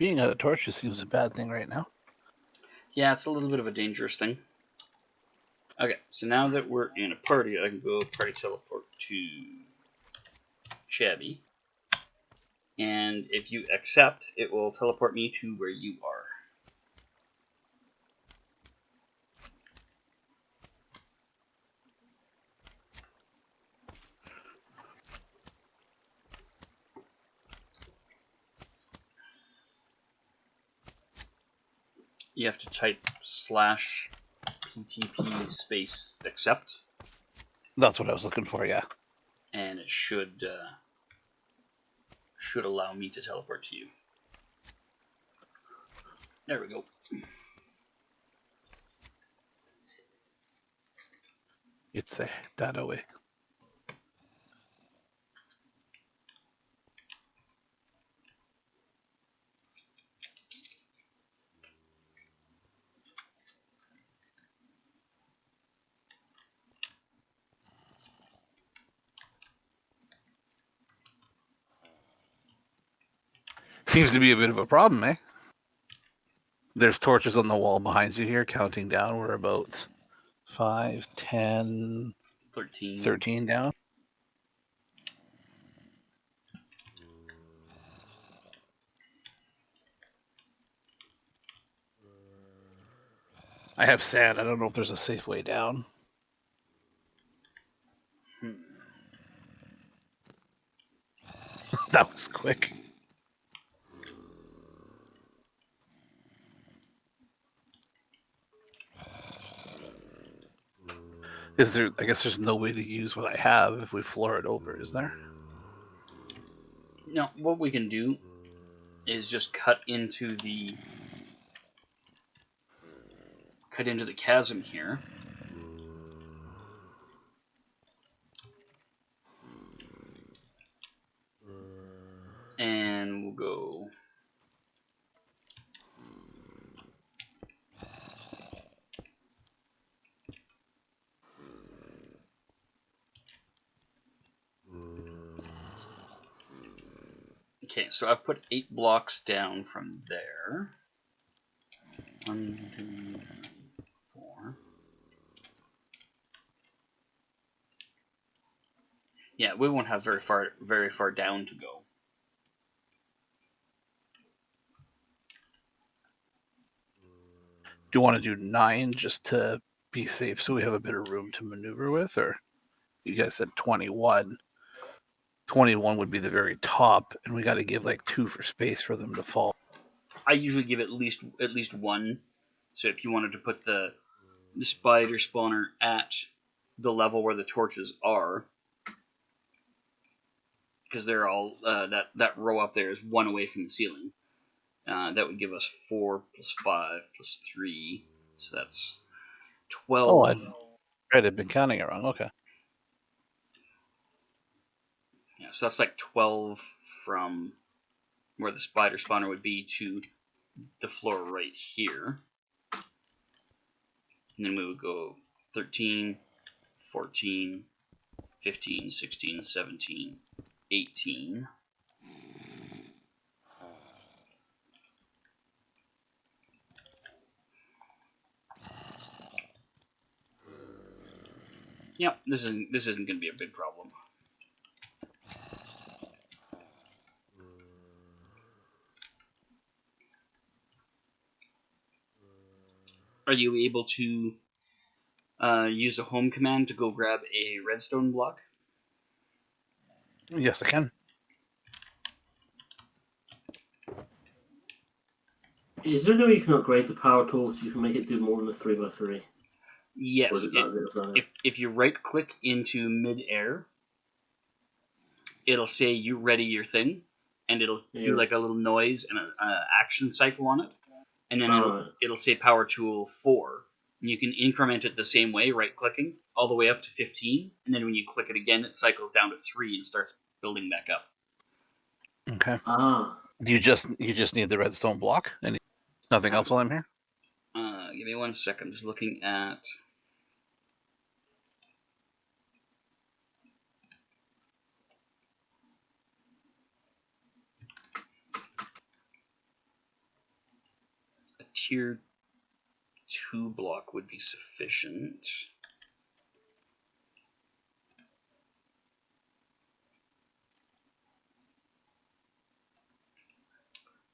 Being out of torches seems a bad thing right now. Yeah, it's a little bit of a dangerous thing. Okay, so now that we're in a party, I can go party teleport to Chabby. And if you accept, it will teleport me to where you are. You have to type /PTP space accept. That's what I was looking for, yeah. And it should allow me to teleport to you. There we go. It's that away. Seems to be a bit of a problem, eh? There's torches on the wall behind you here, counting down. We're about 5, 10, 13 down. I have sand. I don't know if there's a safe way down. That was quick. Is there? I guess there's no way to use what I have if we floor it over, is there? No, what we can do is just cut into the chasm here. And we'll go okay, so I've put 8 blocks down from there. 1, 2, 4. Yeah, we won't have very far down to go. Do you want to do 9 just to be safe so we have a bit of room to maneuver with? Or you guys said 21. 21 would be the very top, and we got to give like 2 for space for them to fall. I usually give at least 1. So if you wanted to put the spider spawner at the level where the torches are, because they're all that row up there is 1 away from the ceiling. That would give us 4 plus 5 plus 3, so that's 12. Oh, I'd been counting it wrong. Okay. Yeah, so that's like 12 from where the spider spawner would be to the floor right here. And then we would go 13, 14, 15, 16, 17, 18. Yep, this isn't going to be a big problem. Are you able to use a home command to go grab a redstone block? Yes, I can. Is there no way you can upgrade the power tool so you can make it do more than a 3x3? Yes. If you right click into mid-air, it'll say you ready your thing, and it'll do like a little noise and an action cycle on it, and then it'll say power tool 4. And you can increment it the same way, right clicking, all the way up to 15, and then when you click it again, it cycles down to 3 and starts building back up. Okay. You just need the redstone block and nothing else while I'm here? Give me 1 second. I'm just looking at... tier 2 block would be sufficient.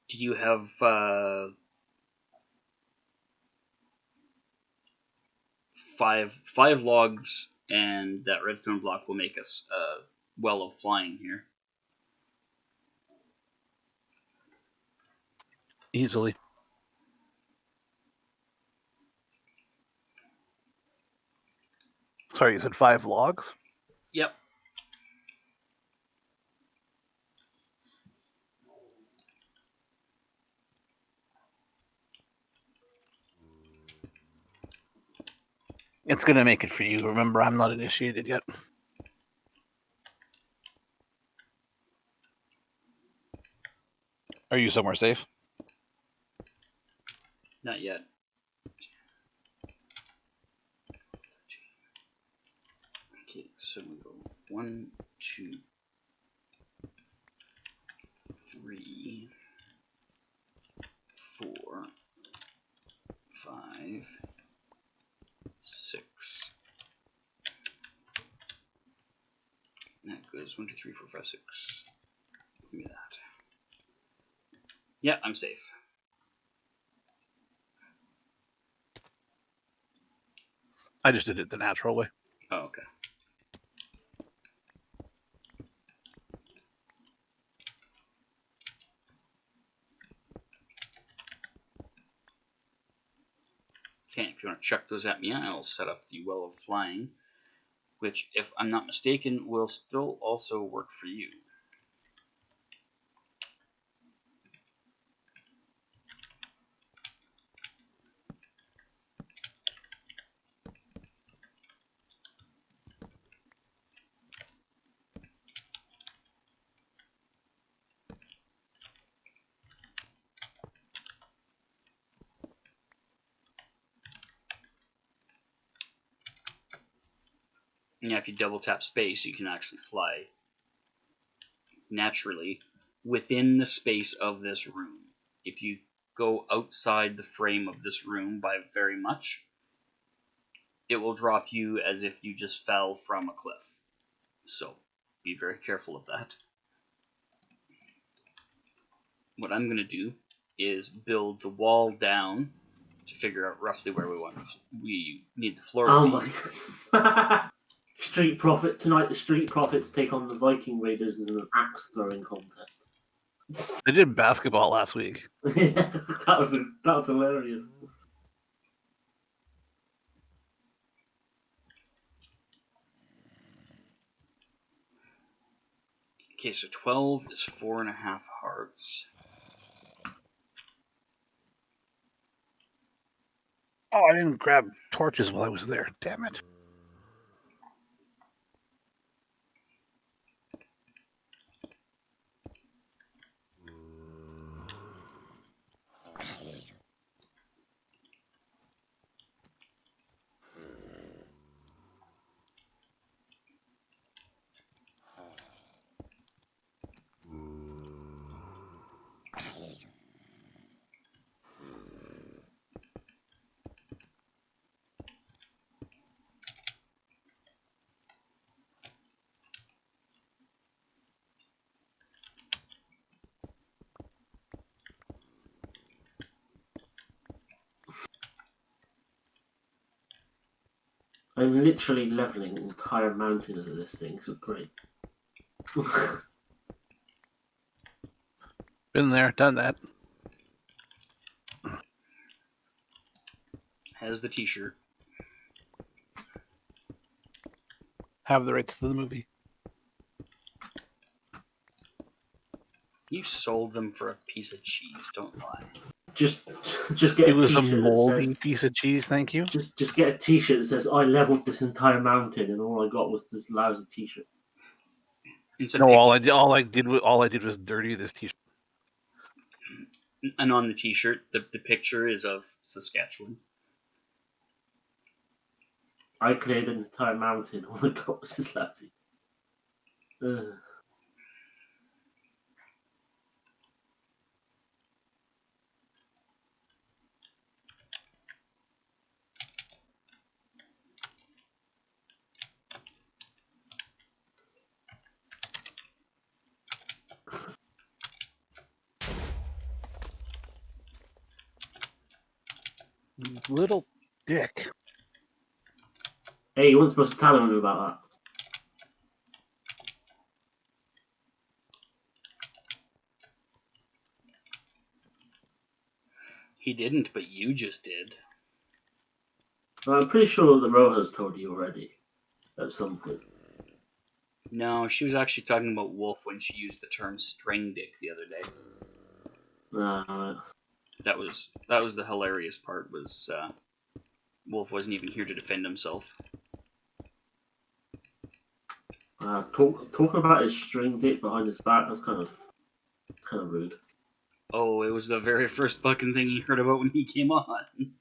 Do you have five logs, and that redstone block will make us a well of flying here. Easily. Sorry, you said 5 logs? Yep. It's going to make it for you. Remember, I'm not initiated yet. Are you somewhere safe? Not yet. Okay, so we go 1, 2, 3, 4, 5, 6. That goes 1, 2, 3, 4, 5, 6. Give me that. Yeah, I'm safe. I just did it the natural way. Oh, okay. Okay, if you want to chuck those at me, I'll set up the Well of Flying, which, if I'm not mistaken, will still also work for you. Yeah, if you double tap space, you can actually fly naturally within the space of this room. If you go outside the frame of this room by very much, it will drop you as if you just fell from a cliff. So be very careful of that. What I'm going to do is build the wall down to figure out roughly where we need the floor to be. Oh my Street Profit tonight. The Street Profits take on the Viking Raiders in an axe throwing contest. They did basketball last week. that was hilarious. Okay, so 12 is 4.5 hearts. Oh, I didn't grab torches while I was there. Damn it. I'm literally leveling an entire mountain into this thing. So great. Been there, done that. Has the t-shirt. Have the rights to the movie. You sold them for a piece of cheese, don't lie. Just get It a was t-shirt some that moldy says, piece of cheese, thank you. just get a t-shirt that says I leveled this entire mountain and all I got was this lousy t-shirt. No, all I did was dirty this t-shirt. And on the t-shirt, the picture is of Saskatchewan. I cleared an entire mountain. All I got was this lousy. Little dick. Hey, you weren't supposed to tell him about He didn't, but you just did. that. I'm pretty sure the Rojas told you already at some point. No, she was actually talking about Wolf when she used the term string dick the other day. That was the hilarious part. Was Wolf wasn't even here to defend himself. Talking about his string dick behind his back, that's kind of rude. Oh, it was the very first fucking thing he heard about when he came on.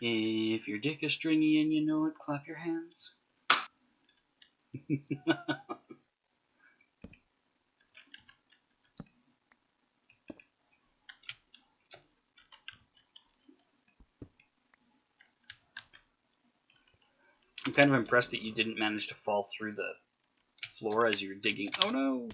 If your dick is stringy and you know it, clap your hands. I'm kind of impressed that you didn't manage to fall through the floor as you were digging. Oh no!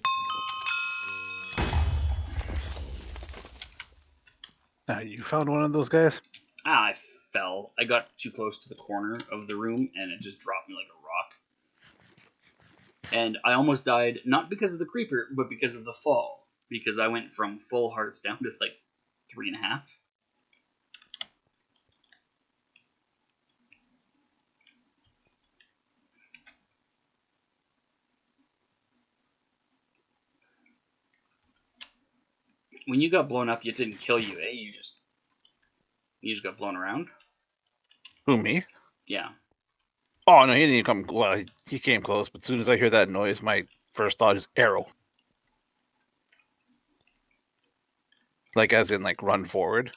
You found one of those guys? I fell. I got too close to the corner of the room and it just dropped me like a rock. And I almost died, not because of the creeper, but because of the fall. Because I went from full hearts down to like 3.5. When you got blown up, it didn't kill you, eh? You just got blown around? Who, me? Yeah. Oh, no, he didn't come. Well, he came close, but as soon as I hear that noise, my first thought is arrow. Like, as in, like, run forward.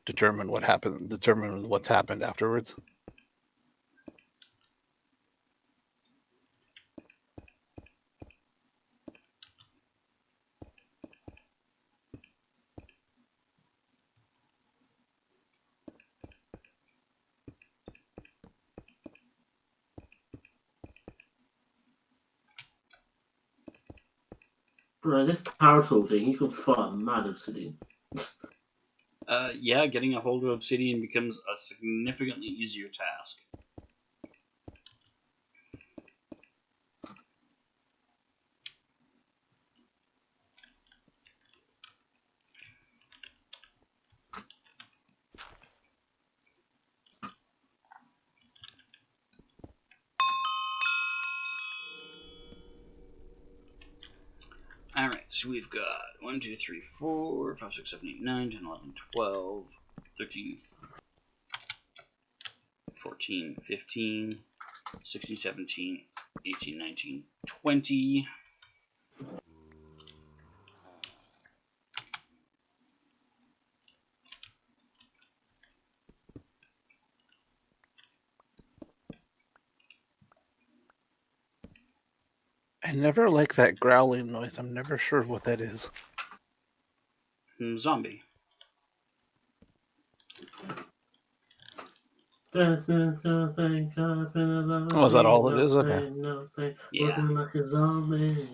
Determine what's happened afterwards. Bro, this power tool thing, you can farm mad obsidian. Yeah, getting a hold of obsidian becomes a significantly easier task. Alright, so we've got 1, 2, 3, 4, 5, 6, 7, 8, 9, 10, 11, 12, 13, 14, 15, 16, 17, 18, 19, 20. I never like that growling noise. I'm never sure what that is. Zombie. Oh, is that all it is? Okay. Yeah. Looking like a zombie.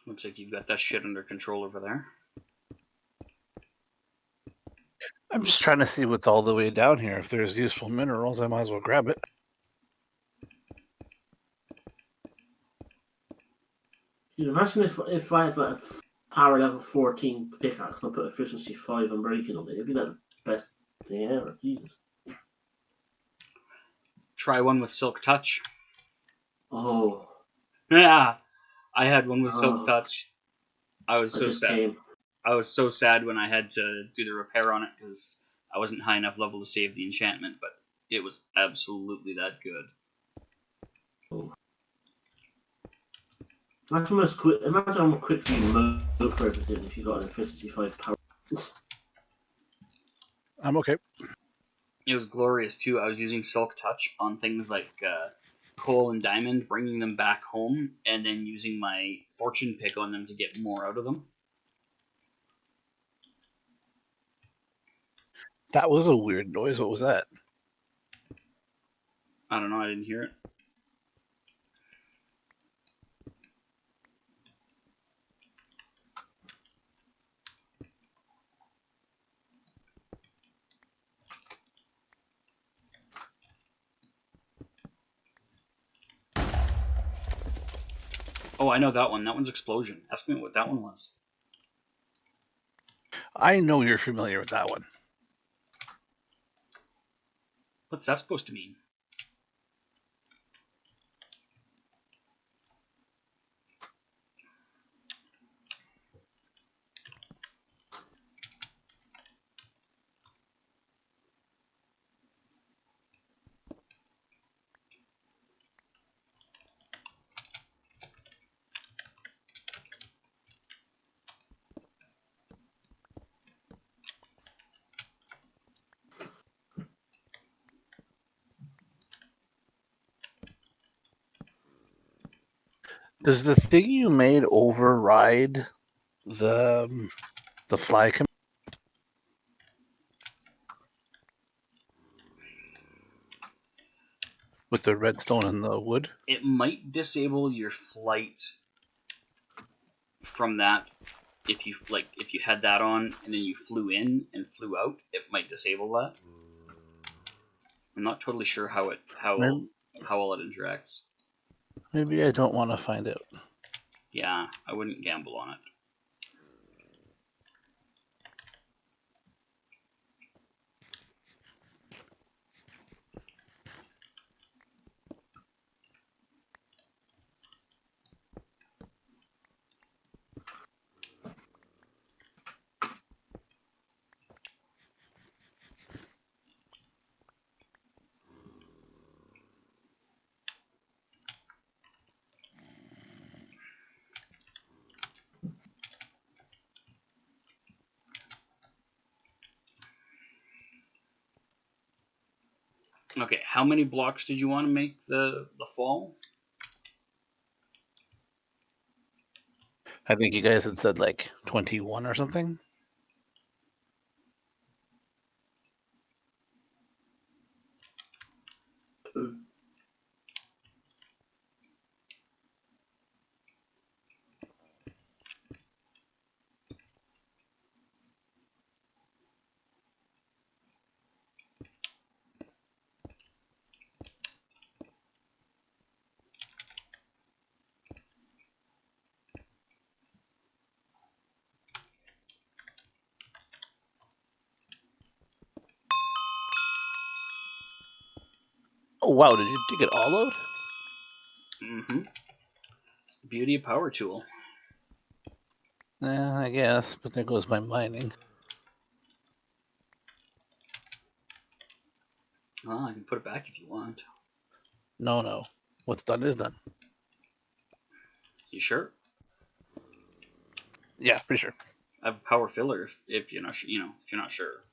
Looks like you've got that shit under control over there. I'm just trying to see what's all the way down here. If there's useful minerals, I might as well grab it. You imagine if I had like a power level 14 pickaxe and I put efficiency 5 and breaking on it, it'd be like the best thing ever. Jesus. Try one with silk touch. Oh, Yeah, I had one with Silk oh, Touch. I was I so just sad. came. I was so sad when I had to do the repair on it because I wasn't high enough level to save the enchantment, but it was absolutely that good. Oh. Imagine how quickly you move for everything if you got an efficiency 5 power. I'm okay. It was glorious too. I was using Silk Touch on things like coal and diamond, bringing them back home, and then using my fortune pick on them to get more out of them. That was a weird noise. What was that? I don't know. I didn't hear it. Oh, I know that one. That one's Explosion. Ask me what that one was. I know you're familiar with that one. What's that supposed to mean? Does the thing you made override the fly command with the redstone and the wood? It might disable your flight from that if you had that on and then you flew in and flew out. It might disable that. I'm not totally sure how all it interacts. Maybe I don't want to find out. Yeah, I wouldn't gamble on it. Okay, how many blocks did you want to make the fall? I think you guys had said like 21 or something. Oh wow, did you dig it all out? Mm-hmm. It's the beauty of Power Tool. Yeah, I guess, but there goes my mining. Well, I can put it back if you want. No. What's done is done. You sure? Yeah, pretty sure. I have a power filler if you're not if you're not sure.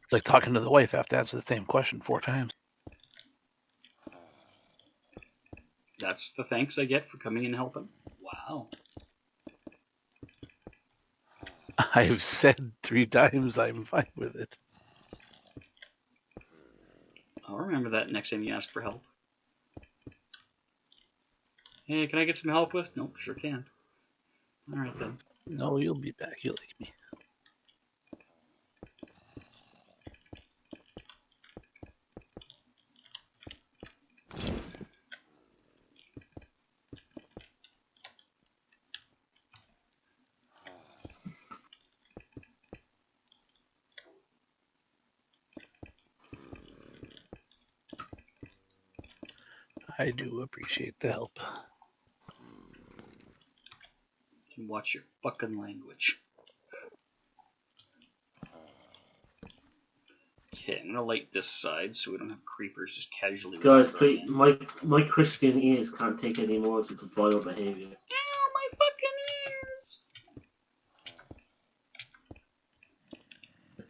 It's like talking to the wife after to answer the same question 4 times. That's the thanks I get for coming and helping. Wow. I've said 3 times I'm fine with it. I'll remember that next time you ask for help. Hey, can I get some help with? Nope, sure can. Alright then. No, you'll be back. You like me. I do appreciate the help. Watch your fucking language. Okay, I'm gonna light this side so we don't have creepers just casually. Guys, please, my Christian ears can't take any more of the vile behavior. Ow, my fucking ears!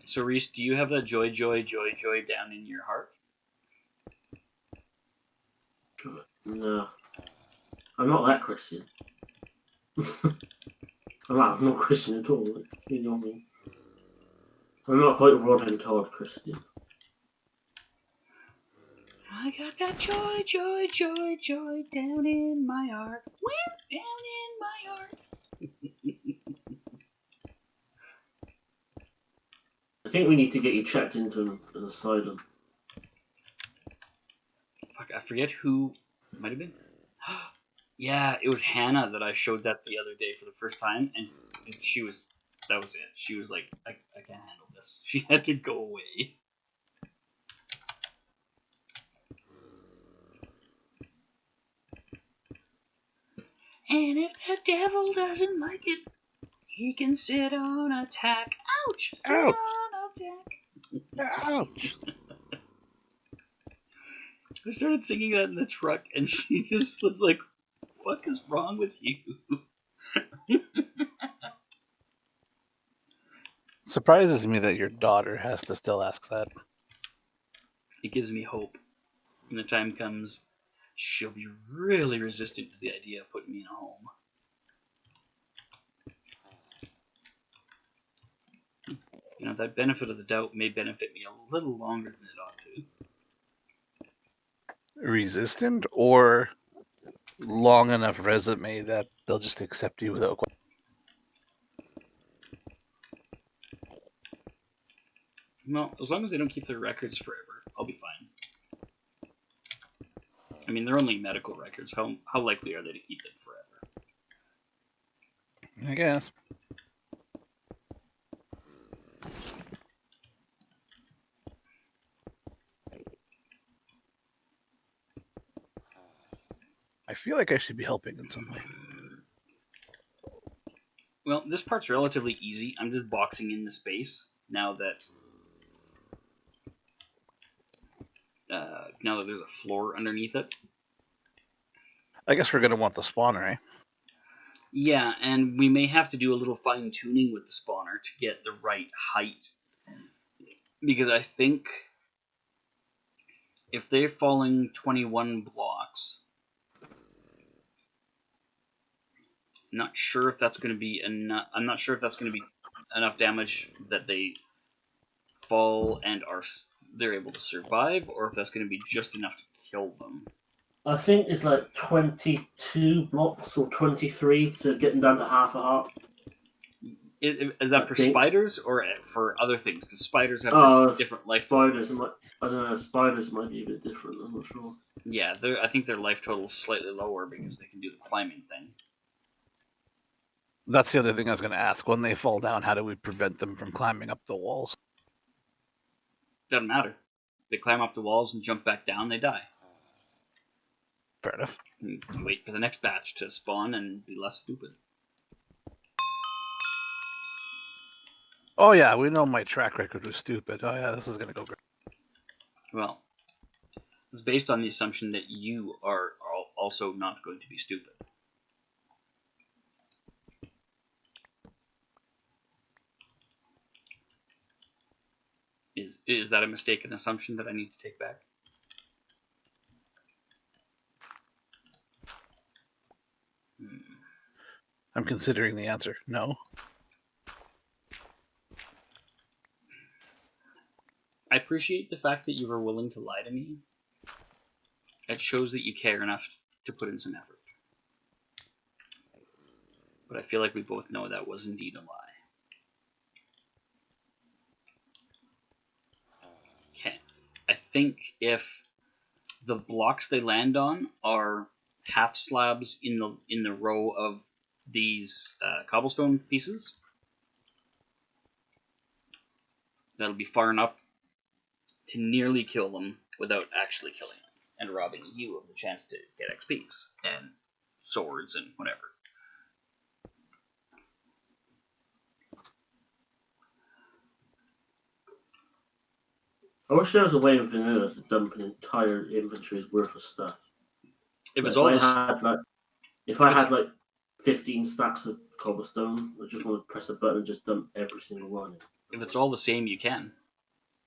So, Reese, do you have that joy down in your heart? No. I'm not that Christian. I'm not Christian at all. You know what I mean? I'm not quite Rod and Todd Christian. I got that joy down in my heart. Down in my heart. I think we need to get you checked into an asylum. Fuck, I forget who it might have been. Yeah, it was Hannah that I showed that the other day for the first time, and that was it. She was like, I can't handle this. She had to go away. And if the devil doesn't like it, he can sit on a tack. Ouch! Sit Ouch. on a tack. Ouch! I started singing that in the truck, and she just was like, "What is wrong with you?" Surprises me that your daughter has to still ask that. It gives me hope. When the time comes, she'll be really resistant to the idea of putting me in a home. You know, that benefit of the doubt may benefit me a little longer than it ought to. Resistant or long enough resume that they'll just accept you without question. Well, as long as they don't keep their records forever, I'll be fine. I mean, they're only medical records. How likely are they to keep them forever? I guess. I feel like I should be helping in some way. Well, this part's relatively easy. I'm just boxing in the space now that there's a floor underneath it. I guess we're going to want the spawner, eh? Yeah, and we may have to do a little fine tuning with the spawner to get the right height. Because I think if they're falling 21 blocks, I'm not sure if that's going to be enough. I'm not sure if that's going to be enough damage that they fall and they're able to survive, or if that's going to be just enough to kill them. I think it's like 22 blocks or 23 to getting down to half a heart. Is that for spiders or for other things? Because spiders have different life totals. I don't know, spiders might be a bit different, I'm not sure. Yeah, I think their life total is slightly lower because they can do the climbing thing. That's the other thing I was going to ask. When they fall down, how do we prevent them from climbing up the walls? Doesn't matter. They climb up the walls and jump back down, they die. Fair enough. You wait for the next batch to spawn and be less stupid. Oh yeah, we know my track record was stupid. Oh yeah, this is going to go great. Well, it's based on the assumption that you are also not going to be stupid. Is that a mistaken assumption that I need to take back? I'm considering the answer. No. I appreciate the fact that you were willing to lie to me. It shows that you care enough to put in some effort. But I feel like we both know that was indeed a lie. Okay. I think if the blocks they land on are half slabs in the row of these cobblestone pieces, that'll be far enough to nearly kill them without actually killing them. and robbing you of the chance to get XPs and swords and whatever. I wish there was a way in vanilla to dump an entire inventory's worth of stuff. If it's Like, all if I had like 15 stacks of cobblestone, I just want to press a button and just dump every single one. if it's all the same, you can.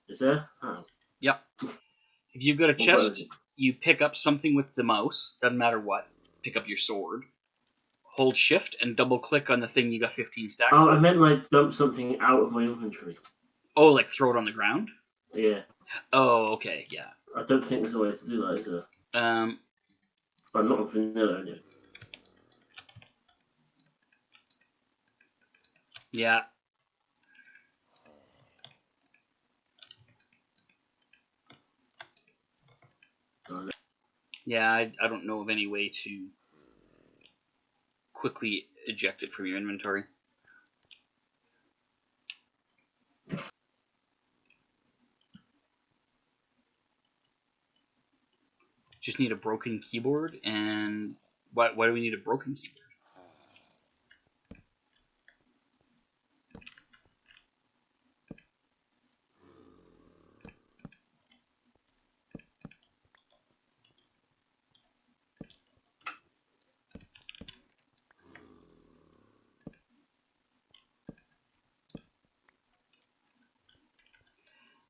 Is there? Oh. Yep. If you've got a What button is chest, it? you pick up something with the mouse. Doesn't matter what. Pick up your sword. Hold shift and double click on the thing you got 15 stacks Oh, I of. meant like dump something out of my inventory. Oh, like throw it on the ground? Yeah. Oh, okay, yeah. I don't think there's a way to do that, is there? But not on vanilla, anyway. Yeah. Yeah, I don't know of any way to quickly eject it from your inventory. Just need a broken keyboard, and why do we need a broken keyboard?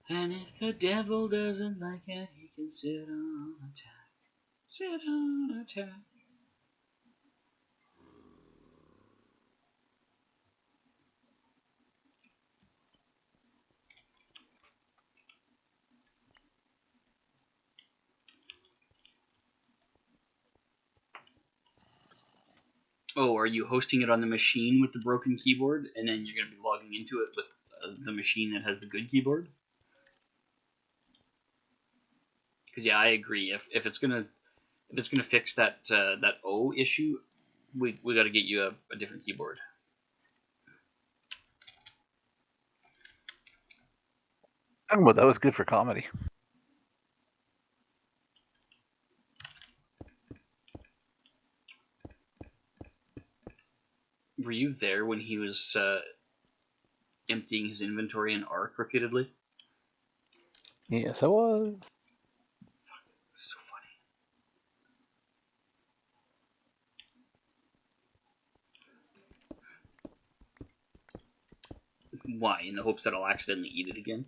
And if the devil doesn't like it, he can sit on attack. Sit on attack. Oh, are you hosting it on the machine with the broken keyboard, and then you're going to be logging into it with the machine that has the good keyboard? Because yeah, I agree. If it's gonna fix that that O issue, we got to get you a different keyboard. Talking about that was good for comedy. Were you there when he was emptying his inventory in Arc repeatedly? Yes, I was. So funny. Why? In the hopes that I'll accidentally eat it again?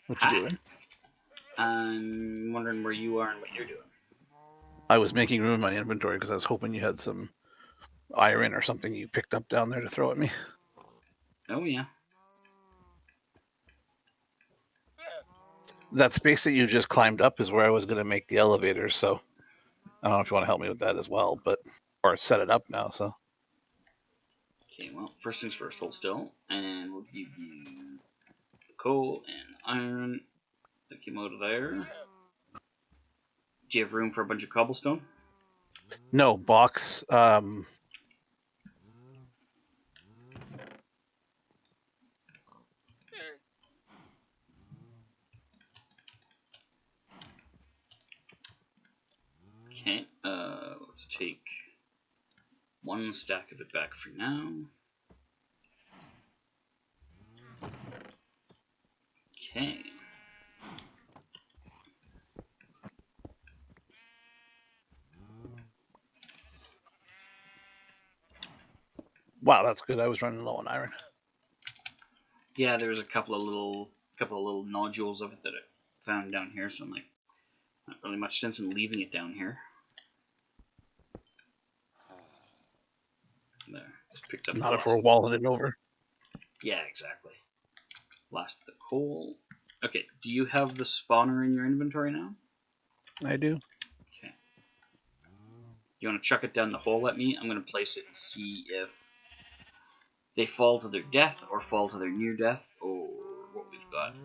What you doing? I'm wondering where you are and what you're doing. I was making room in my inventory because I was hoping you had some iron or something you picked up down there to throw at me. Oh yeah. That space that you just climbed up is where I was going to make the elevators, so I don't know if you want to help me with that as well, but or set it up now. So Okay, well, first things first, hold still, and we'll give you the coal and iron that came out of there. Do you have room for a bunch of cobblestone? no box. Okay, let's take one stack of it back for now. Okay. Wow, that's good. I was running low on iron. Yeah, there's a couple of little nodules of it that I found down here, so I'm like, not really much sense in leaving it down here. There, just picked up. Not if we're walling it over. Yeah, exactly. Last of the coal. Okay, do you have the spawner in your inventory now? I do. Okay. You want to chuck it down the hole at me? I'm going to place it and see if they fall to their death or fall to their near death or what we've got.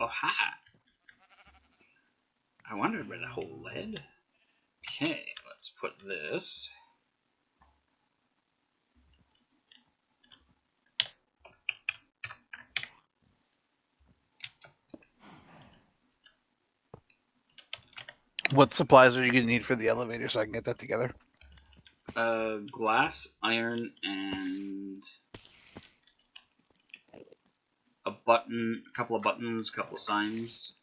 Oh, ha! I wondered where the hole led. Okay, let's put this. What supplies are you gonna need for the elevator so I can get that together? Glass, iron, and a button, a couple of buttons, a couple of signs.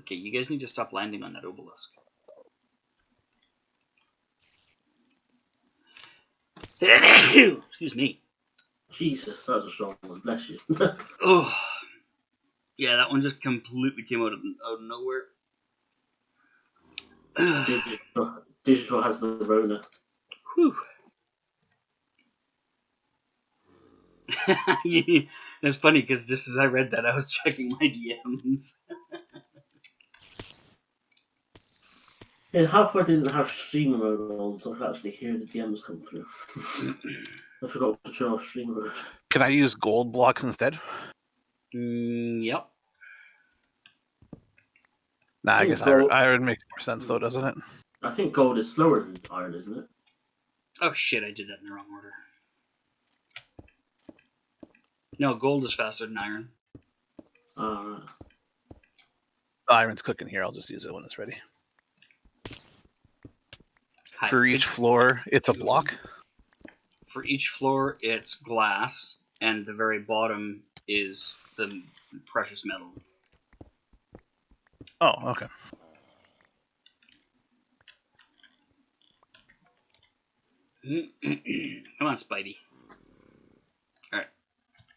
Okay, you guys need to stop landing on that obelisk. Excuse me. Jesus, that was a strong one. Bless you. Oh, yeah, that one just completely came out of nowhere. Digital has the Rona. Whew. That's funny because just as I read that, I was checking my DMs. Yeah, how come I didn't have streamer mode on so I could actually hear the DMs come through? I forgot to turn off streamer mode. Can I use gold blocks instead? Yep. Nah, I guess iron makes more sense though, doesn't it? I think gold is slower than iron, isn't it? Oh shit, I did that in the wrong order. No, gold is faster than iron. Iron's cooking here. I'll just use it when it's ready. Hi. For each floor, it's a block? For each floor, it's glass, and the very bottom is the precious metal. Oh, okay. Come on, Spidey. Alright.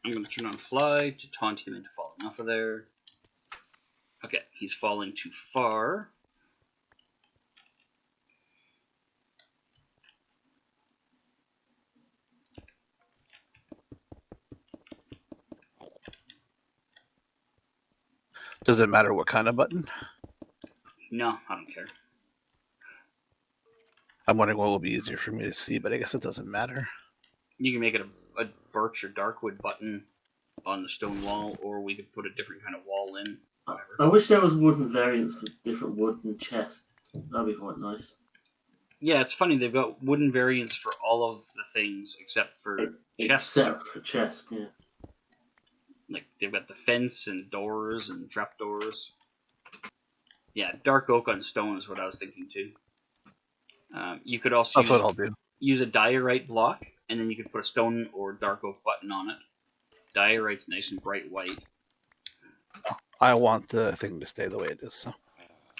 I'm going to turn on fly to taunt him into falling off of there. Okay, he's falling too far. Does it matter what kind of button? No, I don't care. I'm wondering what will be easier for me to see, but I guess it doesn't matter. You can make it a birch or darkwood button on the stone wall, or we could put a different kind of wall in. Whatever. I wish there was wooden variants for different wooden chests. That'd be quite nice. Yeah, it's funny. They've got wooden variants for all of the things except for chests. Except for chests, yeah. Like, they've got the fence and doors and trapdoors. Yeah, dark oak on stone is what I was thinking too. You could also That's what I'll do. use a diorite block, and then you could put a stone or dark oak button on it. Diorite's nice and bright white. I want the thing to stay the way it is. So.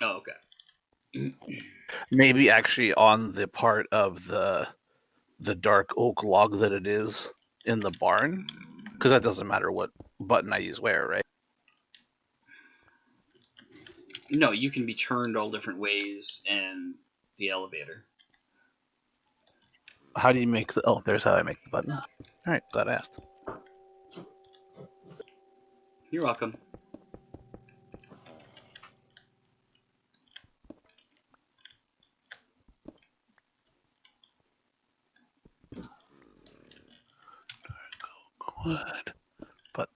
Oh, okay. Maybe actually on the part of the dark oak log that it is in the barn, because that doesn't matter what button I use where, right? No, you can be turned all different ways and the elevator. How do you make the... Oh, there's how I make the button. All right, glad I asked. You're welcome. Wood, but...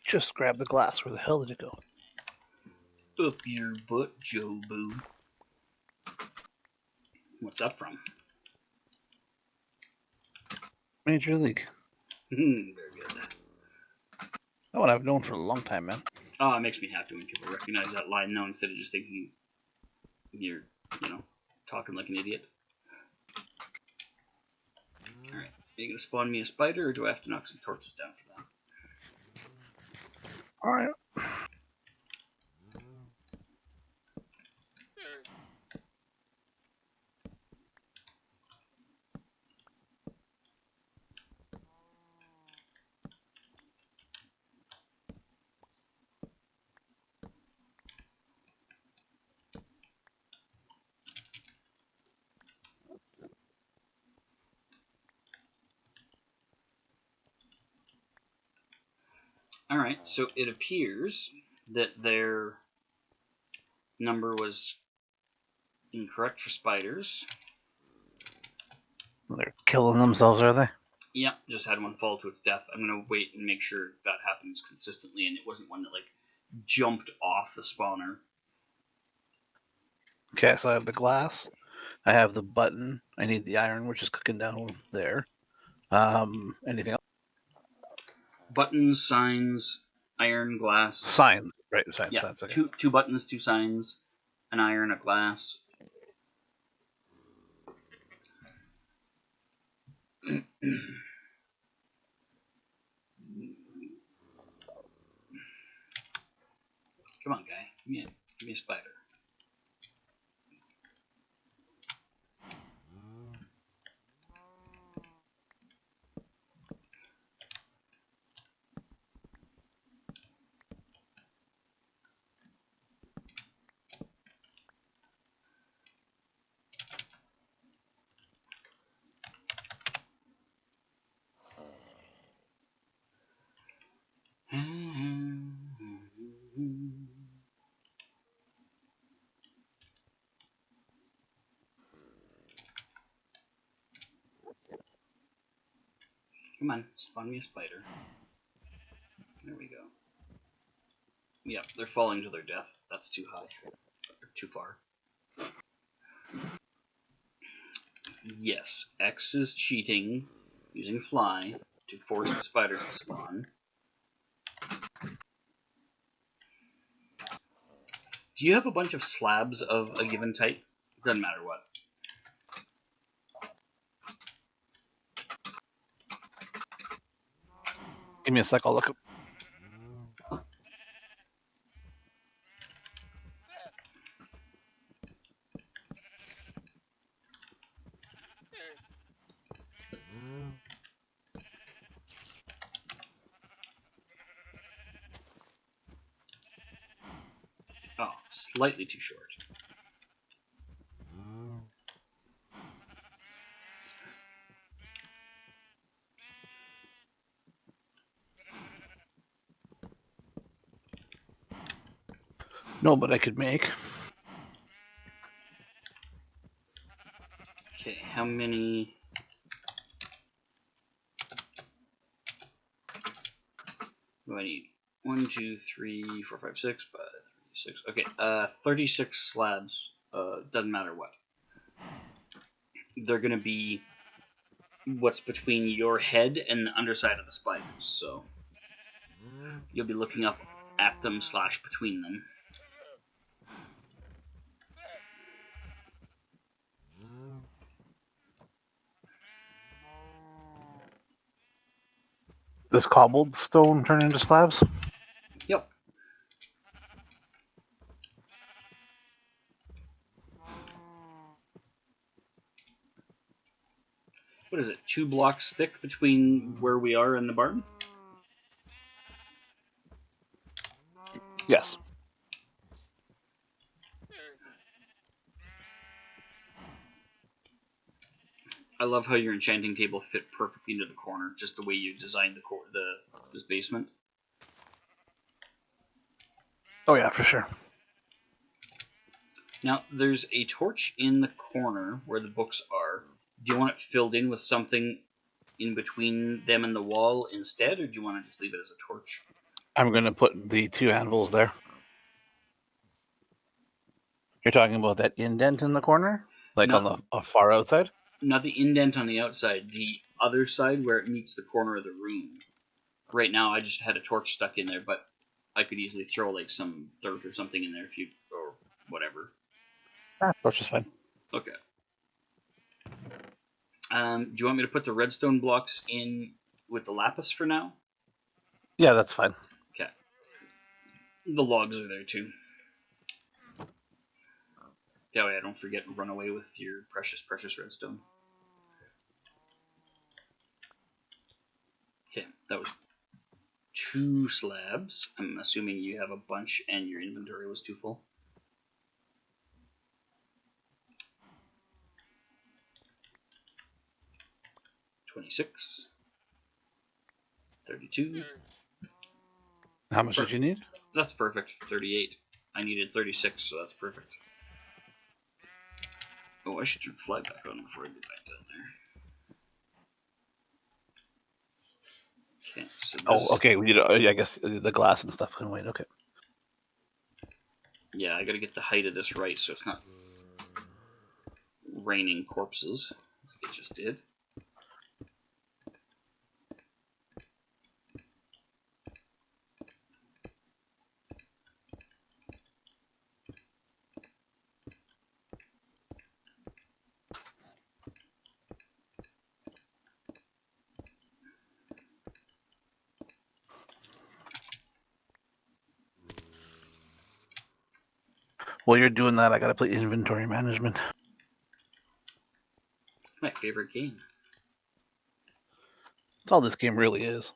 Just grab the glass. Where the hell did it go? Up your butt, Joe Boo. What's up from? Major League. Very good. That one I've known for a long time, man. Oh, it makes me happy when people recognize that line now instead of just thinking you're, talking like an idiot. Alright, are you going to spawn me a spider, or do I have to knock some torches down for that? Alright. Alright, so it appears that their number was incorrect for spiders. They're killing themselves, are they? Yep, just had one fall to its death. I'm going to wait and make sure that happens consistently and it wasn't one that, jumped off the spawner. Okay, so I have the glass. I have the button. I need the iron, which is cooking down there. Anything else? Buttons, signs, iron, glass. Signs, right? Signs. Yeah, Signs, okay. two buttons, 2 signs, an iron, a glass. Come on, guy. Give me a spider. Come on, spawn me a spider. There we go. Yep, they're falling to their death. That's too high. Or too far. Yes, X is cheating using fly to force the spiders to spawn. Do you have a bunch of slabs of a given type? Doesn't matter what. Give me a sec. I'll look. Oh, slightly too short. No, but I could make. Okay, how many? What do I need? 1, 2, 3, 4, 5, 6, 6. Okay, 36 slabs. Doesn't matter what. They're gonna be what's between your head and the underside of the spiders, so you'll be looking up at them / between them. Does cobbled stone turn into slabs? Yep. What is it? 2 blocks thick between where we are and the barn? Yes. I love how your enchanting table fit perfectly into the corner, just the way you designed this basement. Oh yeah, for sure. Now, there's a torch in the corner where the books are. Do you want it filled in with something in between them and the wall instead, or do you want to just leave it as a torch? I'm going to put the 2 anvils there. You're talking about that indent in the corner? Like on the far outside? Not the indent on the outside, the other side where it meets the corner of the room. right now I just had a torch stuck in there, but I could easily throw like some dirt or something in there if you or whatever. Torch is fine. Okay. Do you want me to put the redstone blocks in with the lapis for now? Yeah, that's fine. Okay. The logs are there too. That way I don't forget and run away with your precious, precious redstone. Okay, that was 2 slabs. I'm assuming you have a bunch and your inventory was too full. $26. $32. How much did you need? That's perfect. $38. I needed 36, so that's perfect. Oh, I should turn the flag back on before I get back down there. Okay, so this... Oh, okay. I guess the glass and stuff can wait. Okay. Yeah, I gotta get the height of this right so it's not raining corpses like it just did. While you're doing that, I gotta play inventory management. My favorite game. That's all this game really is.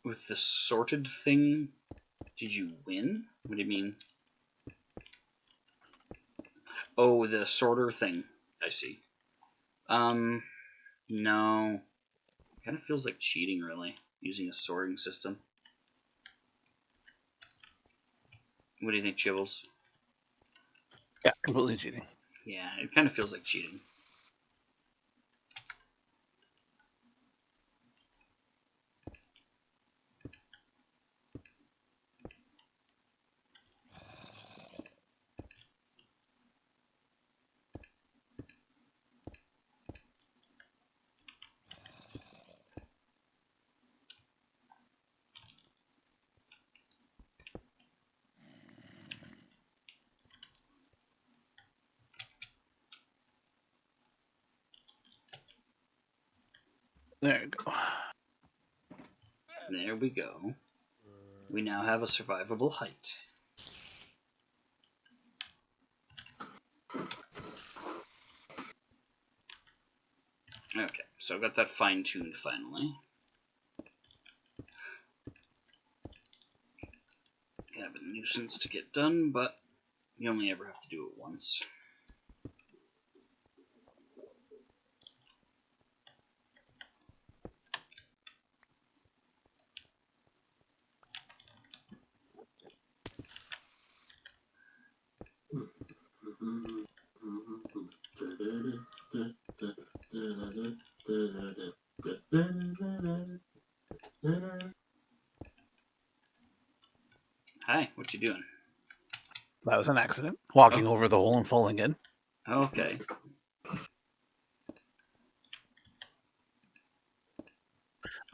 With the sorted thing, did you win? What do you mean? Oh, the sorter thing. I see. No. Kind of feels like cheating, really, using a sorting system. What do you think, Chibbles? Yeah, completely cheating. Yeah, it kind of feels like cheating. There you go. There we go. We now have a survivable height. Okay, so I got that fine-tuned finally. Kind of a nuisance to get done, but you only ever have to do it once. Hi, what you doing? That was an accident. Walking Oh. over the hole and falling in. Okay.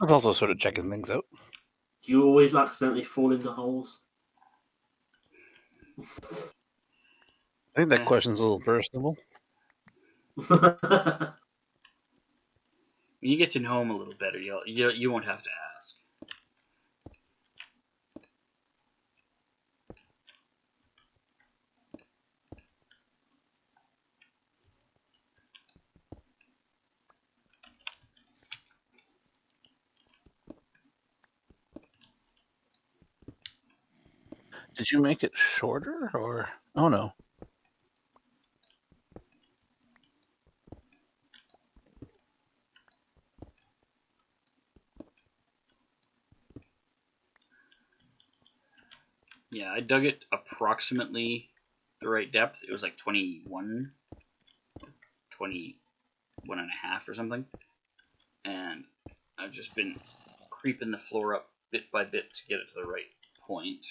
I was also sort of checking things out. Do you always accidentally fall into holes? I think that question's a little personable. When you get to know him a little better, you won't have to ask. Did you make it shorter or? Oh no. Yeah, I dug it approximately the right depth. It was like 21 and a half or something. And I've just been creeping the floor up bit by bit to get it to the right point.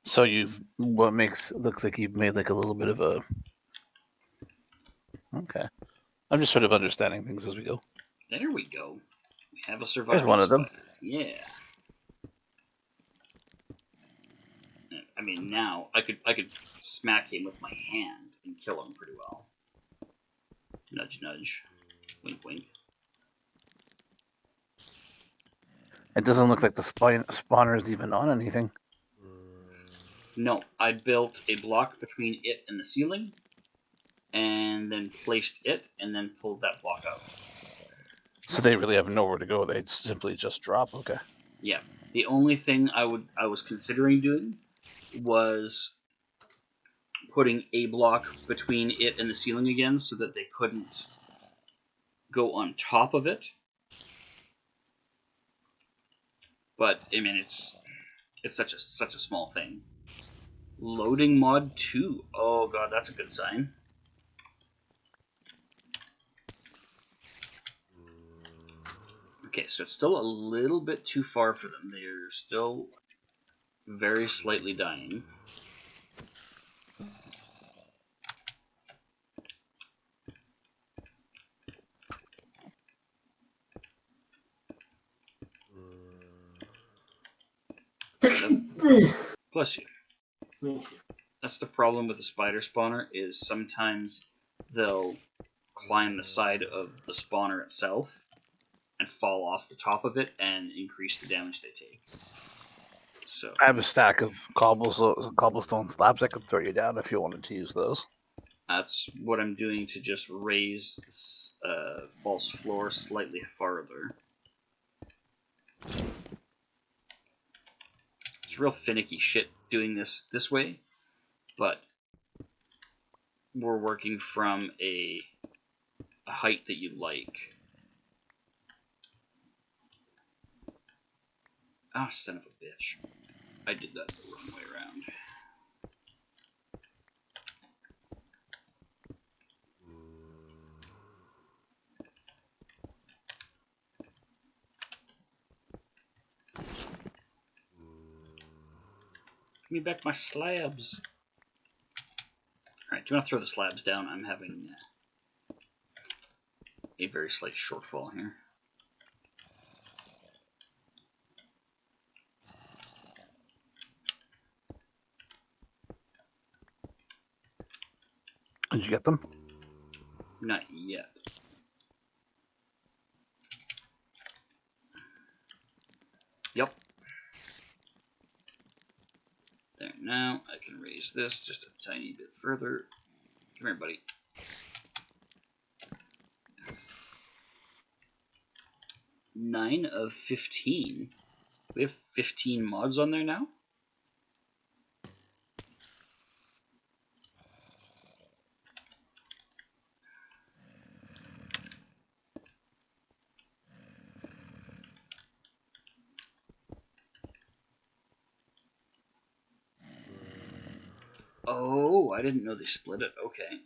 So looks like you've made like a little bit of a. Okay, I'm just sort of understanding things as we go. There we go. We have a surviving There's one of them. spider. Yeah. I mean, now I could smack him with my hand and kill him pretty well. Nudge, nudge. Wink, wink. It doesn't look like the spawner is even on anything. No, I built a block between it and the ceiling, and then placed it, and then pulled that block out. So they really have nowhere to go. They'd simply just drop. Okay. Yeah. The only thing I was considering doing was putting a block between it and the ceiling again, so that they couldn't go on top of it. But I mean, it's such a small thing. Loading mod 2. Oh god, that's a good sign. Okay, so it's still a little bit too far for them. They're still very slightly dying. Bless you. That's the problem with the spider spawner, is sometimes they'll climb the side of the spawner itself and fall off the top of it and increase the damage they take. So I have a stack of cobblestone slabs I could throw you down if you wanted to use those. that's what I'm doing to just raise this false floor slightly farther. It's real finicky shit doing this way, but we're working from a height that you like. Ah, son of a bitch. I did that the wrong way around. Give me back my slabs. Alright, do you want to throw the slabs down? I'm having a very slight shortfall here. Did you get them? Not yet. Yep. There, now I can raise this just a tiny bit further. Come here, buddy. Nine of 15. We have 15 mods on there now? Oh, I didn't know they split it. Okay.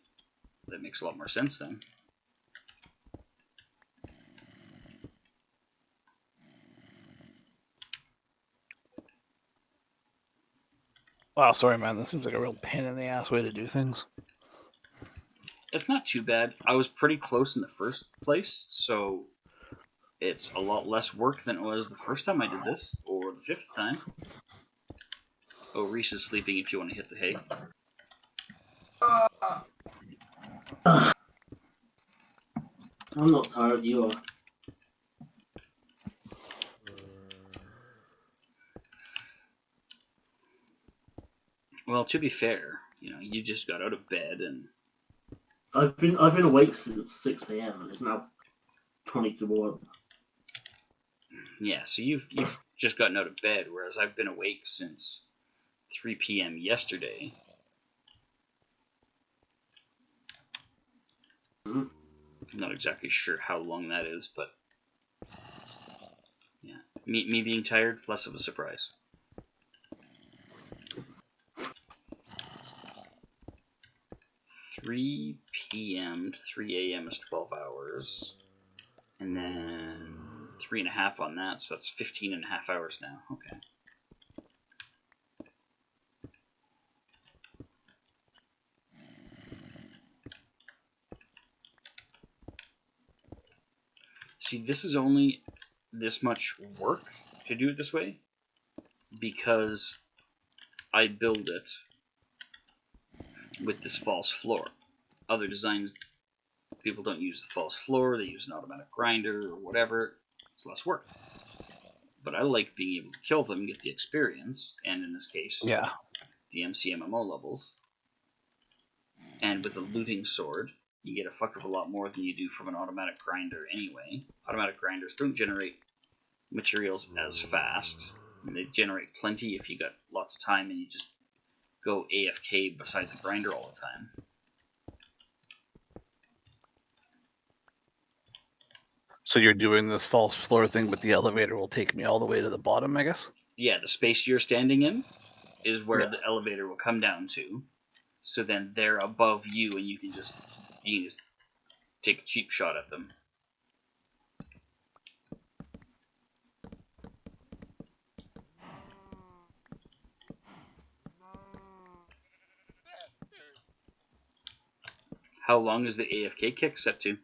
That makes a lot more sense then. Wow, sorry, man. This seems like a real pain in the ass way to do things. It's not too bad. I was pretty close in the first place, so it's a lot less work than it was the first time I did this, or the 5th time. Oh, Reese is sleeping if you want to hit the hay. I'm not tired, you are. Well, to be fair, You know, you just got out of bed and I've been awake since 6 a.m. and it's now 20 to 1. yeah, so you've just gotten out of bed, whereas I've been awake since 3 p.m. yesterday. Mm-hmm. I'm not exactly sure how long that is, but yeah, me being tired, less of a surprise. Three p.m. to 3 a.m. is 12 hours, and then 3.5 on that, so that's 15.5 hours now. Okay. See, this is only this much work to do it this way because I build it with this false floor. Other designs, people don't use the false floor, they use an automatic grinder or whatever. It's less work. But I like being able to kill them, get the experience, and in this case, Yeah. the MCMMO levels. And with a looting sword, you get a fuck of a lot more than you do from an automatic grinder anyway. Automatic grinders don't generate materials as fast. I mean, they generate plenty if you got lots of time and you just go AFK beside the grinder all the time. So you're doing this false floor thing, but the elevator will take me all the way to the bottom, I guess? Yeah, the space you're standing in is where the elevator will come down to. So then they're above you and you can just take a cheap shot at them. How long is the AFK kick set to?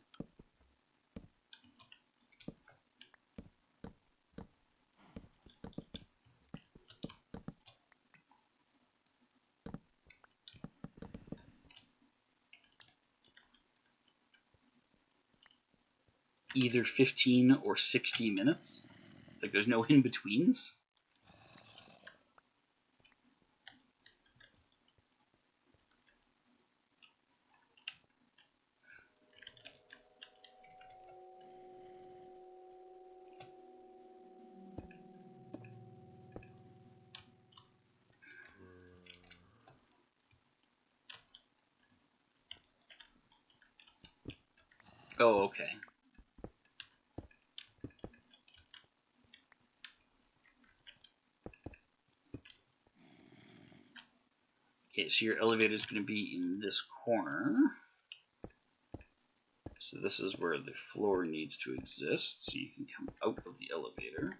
Either 15 or 60 minutes. Like there's no in-betweens. Oh, okay. Okay, so your elevator is going to be in this corner. So this is where the floor needs to exist, so you can come out of the elevator.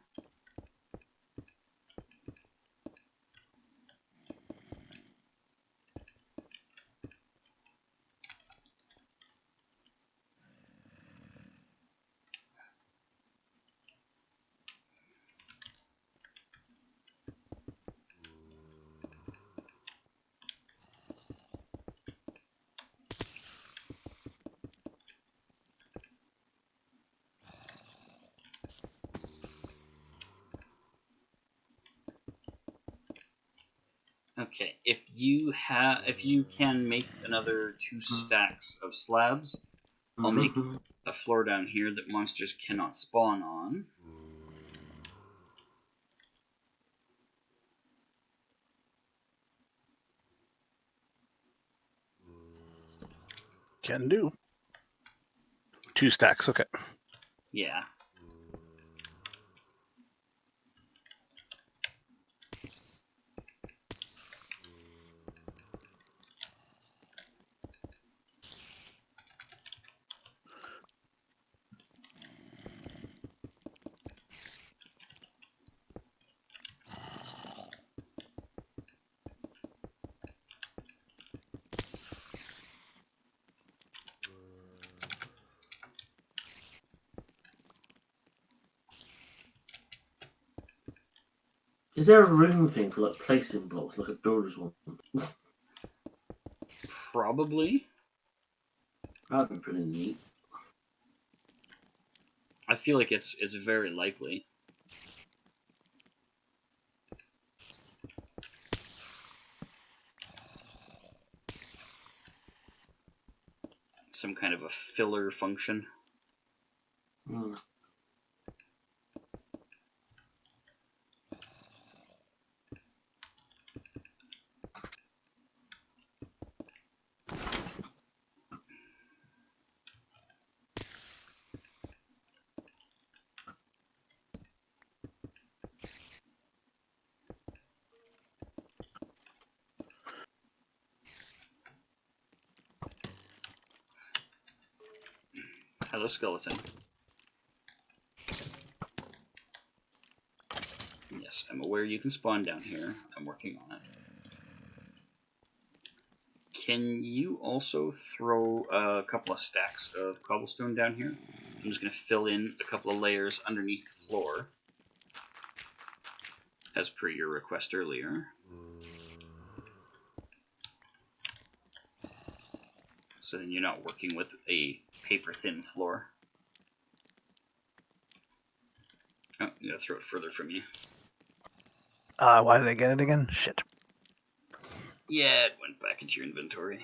Okay, if you can make another 2 stacks of slabs, I'll make a floor down here that monsters cannot spawn on. Can do. 2 stacks, okay. Yeah. Is there a room thing for like placing blocks, like a builder's one? Probably. That'd be pretty neat. I feel like it's very likely. some kind of a filler function. Hmm. Hello, skeleton. Yes, I'm aware you can spawn down here. I'm working on it. Can you also throw a couple of stacks of cobblestone down here? I'm just going to fill in a couple of layers underneath the floor, as per your request earlier. So then you're not working with a paper-thin floor. Oh, you gotta throw it further from you. Why did I get it again? Shit. Yeah, it went back into your inventory.